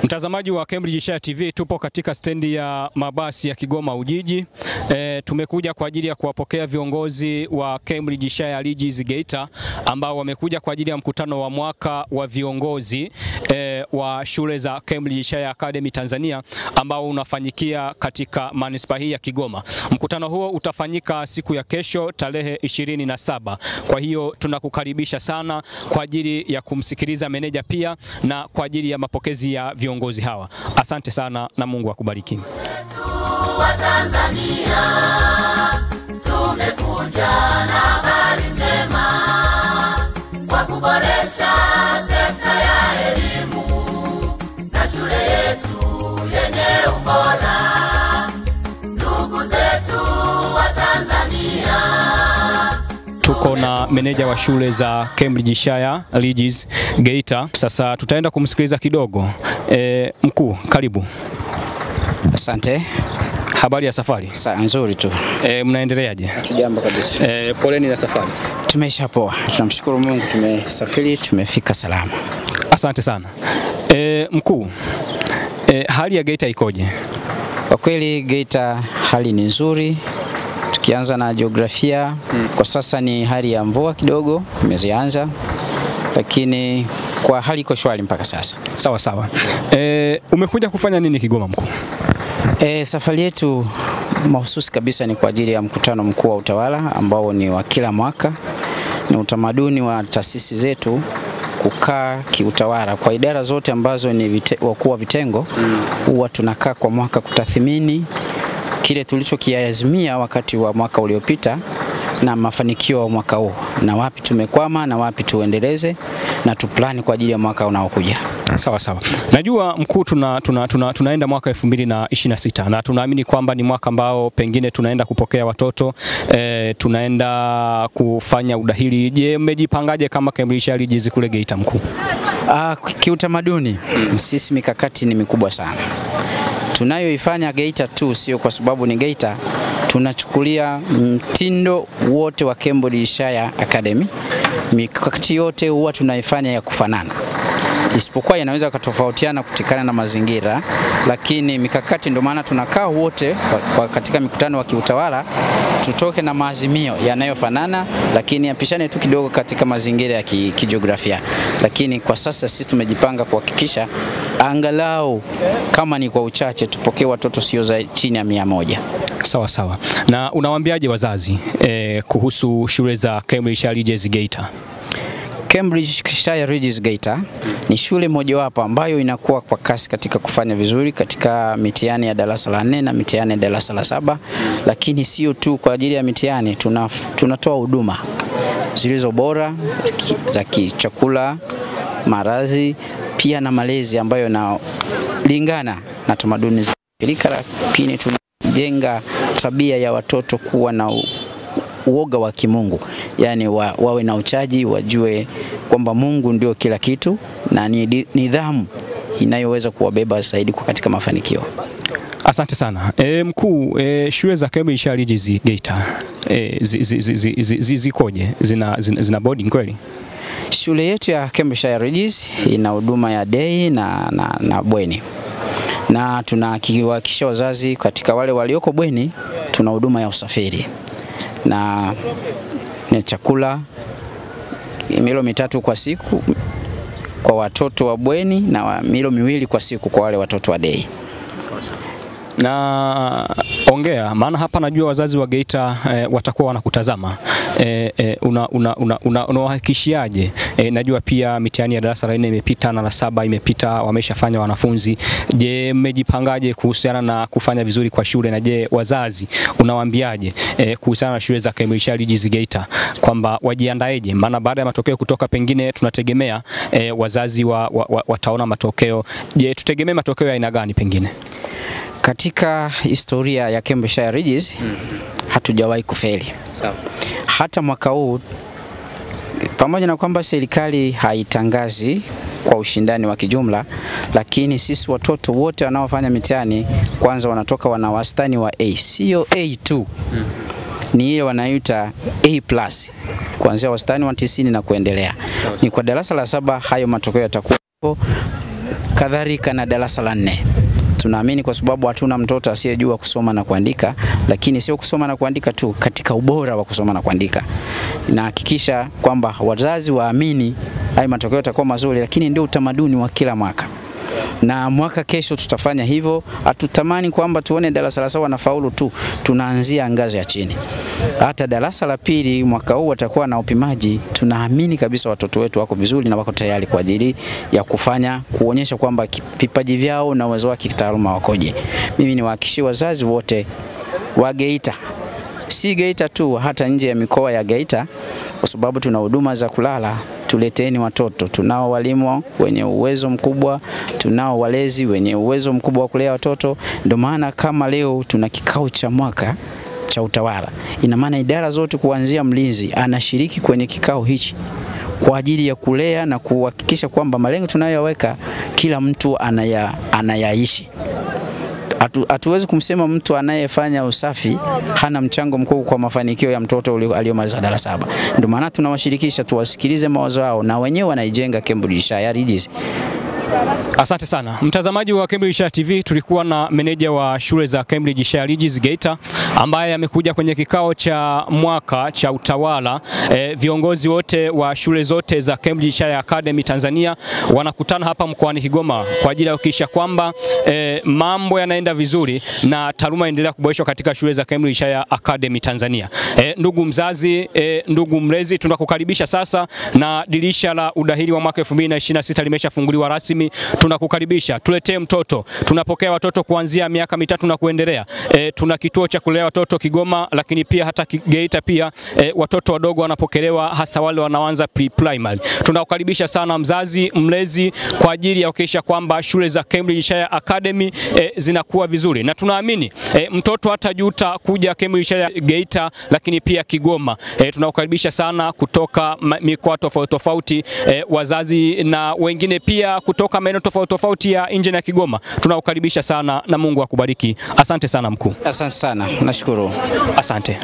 Mtazamaji wa Cambridge Shire TV, tupo katika stendi ya mabasi ya Kigoma Ujiji. Tumekuja kwa ajili ya kuwapokea viongozi wa Cambridge Shire Regis Geita ambao wamekuja kwa ajili ya mkutano wa mwaka wa viongozi wa shule za Cambridge Shire Academy Tanzania ambao unafanyikia katika manispaa hii ya Kigoma. Mkutano huo utafanyika siku ya kesho tarehe 27. Kwa hiyo tunakukaribisha sana kwa ajili ya kumsikiliza meneja pia na kwa ajili ya mapokezi ya viongozi hawa. Asante sana na Mungu akubariki. Wa Tanzania tumekuja na habari njema kwa kuboresha sekta ya elimu na shule yetu yenye ubora. Ndugu zetu wa Tanzania, tuko na meneja wa shule za Cambridge Shire Regis Geita. Sasa tutaenda kumsikiliza kidogo. Mkuu, karibu. Asante. Habari ya safari? Nzuri tu. Mnaendeleaje? Jambo kabisa. Poleni na safari. Tumeshapoa. Tunamshukuru Mungu, tumesafiri, tumefika salama. Asante sana. Mkuu, hali ya Geita ikoje? Kwa kweli Geita hali ni nzuri. Tukianza na jiografia, kwa sasa ni hali ya mvua kidogo imeanza, lakini kwa hali iko shwari mpaka sasa. Sawa sawa. Umekuja kufanya nini Kigoma, mkuu? Safari yetu mahususi kabisa ni kwa ajili ya mkutano mkuu wa utawala ambao ni wa kila mwaka. Ni utamaduni wa taasisi zetu kukaa kiutawala kwa idara zote ambazo ni wakuu wa vitengo. Huwa tunakaa kwa mwaka kutathmini kile tulichokiazimia wakati wa mwaka uliopita na mafanikio wa mwaka huu, na wapi tumekwama na wapi tuendeleze na tuplani kwa ajili ya mwaka unaokuja. Sawa sawa. Najua mkuu, tunaenda mwaka 2026 na tunaamini kwamba ni mwaka ambao pengine tunaenda kupokea watoto, tunaenda kufanya udahili. Je, mmejipangaje kama Cambridge Shire Regis kule Geita, mkuu? Kiutamaduni sisi mikakati ni mikubwa sana tunayoifanya Geita tu, sio kwa sababu ni Geita. Tunachukulia mtindo wote wa Cambridge Shire Academy. Mikakati yote huwa tunaifanya ya kufanana, isipokuwa yanaweza kutofautiana kutokana na mazingira, lakini mikakati ndio maana tunakaa wote katika mikutano wa kiutawala tutoke na maazimio yanayofanana, lakini yapishane tu kidogo katika mazingira ya kijiografia. Lakini kwa sasa sisi tumejipanga kuhakikisha angalau kama ni kwa uchache tupokee watoto sio chini ya 100. Sawa sawa. Na unawaambiaje wazazi kuhusu shule za Cambridge Shire Regis Geita? Cambridge Shire Regis Geita ni shule mojawapo ambayo inakuwa kwa kasi katika kufanya vizuri katika mitihani ya darasa la 4 na mitihani ya darasa la 7, lakini sio tu kwa ajili ya mitihani, tunatoa huduma zilizo bora za kichakula, marazi, pia na malezi ambayo yanalingana na tamaduni za Afrika. Pia tunajenga tabia ya watoto kuwa na uoga wa kimungu, yani wawe na uchaji, wajue kwamba Mungu ndio kila kitu na ni nidhamu inayoweza kuwabeba zaidi katika mafanikio. Asante sana. Mkuu, shule za Cambridge Shire Regis Geita zikoje? Zina boarding kweli? Shule yetu ya Cambridge Shire Regis ina huduma ya day na bweni. Na tunahakikisha wazazi katika wale walioko bweni tuna huduma ya usafiri na chakula milo 3 kwa siku kwa watoto wa bweni na milo 2 kwa siku kwa wale watoto wa day. Na ongea, maana hapa najua wazazi wa Geita watakuwa wanakutazama. Unawahakikishiaje? Najua pia mitihani ya darasa la 4 imepita na la 7 imepita, wameshafanya wanafunzi. Je, mmejipangaje kuhusiana na kufanya vizuri kwa shule? Na je, wazazi unawaambiaje kuhusiana na shule za Cambridge Shire Regis Geita kwamba wajiandaeje? Maana baada ya matokeo kutoka pengine tunategemea wazazi wataona matokeo. Je, tutegemee matokeo ya aina gani pengine? Katika historia ya Cambridge Shire Regis hatujawahi kufeli. Sawa. Hata mwaka huu, pamoja na kwamba serikali haitangazi kwa ushindani wa kijumla, lakini sisi watoto wote wanaofanya mitihani kwanza wanatoka wana wastani wa A, sio A2. Ni ile wanaita A+, kuanzia wastani wa 90 na kuendelea. Ni kwa darasa la 7 hayo matokeo yatakuwa kadhalika na darasa la 4. Tunaamini kwa sababu hatuna mtoto asiyejua kusoma na kuandika, lakini sio kusoma na kuandika tu, katika ubora wa kusoma na kuandika. Na hakikisha kwamba wazazi waamini haya matokeo yatakuwa mazuri, lakini ndio utamaduni wa kila mwaka. Na mwaka kesho tutafanya hivyo. Hatutamani kwamba tuone darasa la 7 wanafaulu tu, tunaanzia ngazi ya chini. Hata darasa la 2 mwaka huu watakuwa na upimaji. Tunaamini kabisa watoto wetu wako vizuri na wako tayari kwa ajili ya kuonyesha kwamba vipaji vyao na uwezo wao kitaaluma wakoje. Mimi niwahakikishie wazazi wote wa Geita, si Geita tu, hata nje ya mikoa ya Geita, kwa sababu tuna huduma za kulala. Tuleteni watoto. Tunao walimu wenye uwezo mkubwa, tunao walezi wenye uwezo mkubwa wa kulea watoto. Ndio maana kama leo tuna kikao cha mwaka cha utawala, ina maana idara zote kuanzia mlinzi anashiriki kwenye kikao hichi kwa ajili ya kulea na kuhakikisha kwamba malengo tunayoweka kila mtu anayaishi. Hatuwezi kumsema mtu anayefanya usafi hana mchango mkubwa kwa mafanikio ya mtoto aliyomaliza darasa 7. Ndio maana tunawashirikisha, tuwasikilize mawazo yao, na wenyewe wanaijenga Cambridge Shire Ridges. Asante sana mtazamaji wa Cambridge Shire TV. Tulikuwa na meneja wa shule za Cambridge Shire Ridges Geita ambaye amekuja kwenye kikao cha mwaka cha utawala. Viongozi wote wa shule zote za Cambridge Shire Academy Tanzania wanakutana hapa mkoani Kigoma kwa ajili ya kuhakikisha kwamba mambo yanaenda vizuri na taaluma inaendelea kuboreshwa katika shule za Cambridge Shire Academy Tanzania. Ndugu mzazi, ndugu mlezi, tunakukaribisha sasa, na dirisha la udahili wa mwaka 2026 limeshafunguliwa rasmi. Tunakukaribisha, tuletee mtoto. Tunapokea watoto kuanzia miaka 3 na kuendelea. Tuna kituo cha kulea watoto Kigoma, lakini pia hata Geita pia watoto wadogo wanapokelewa, hasa wale wanaoanza pre-primary. Tunakukaribisha sana mzazi, mlezi, kwa ajili ya kuhakikisha kwamba shule za Cambridge Shire Academy zinakuwa vizuri, na tunaamini mtoto hatajuta kuja Cambridge Shire Geita, lakini pia Kigoma. Tunakukaribisha sana kutoka mikoa tofauti tofauti, wazazi na wengine pia kutoka maeneo tofauti tofauti ya nje na Kigoma. Tunakukaribisha sana na Mungu akubariki. Asante sana mkuu. Asante sana. Nashukuru. Asante.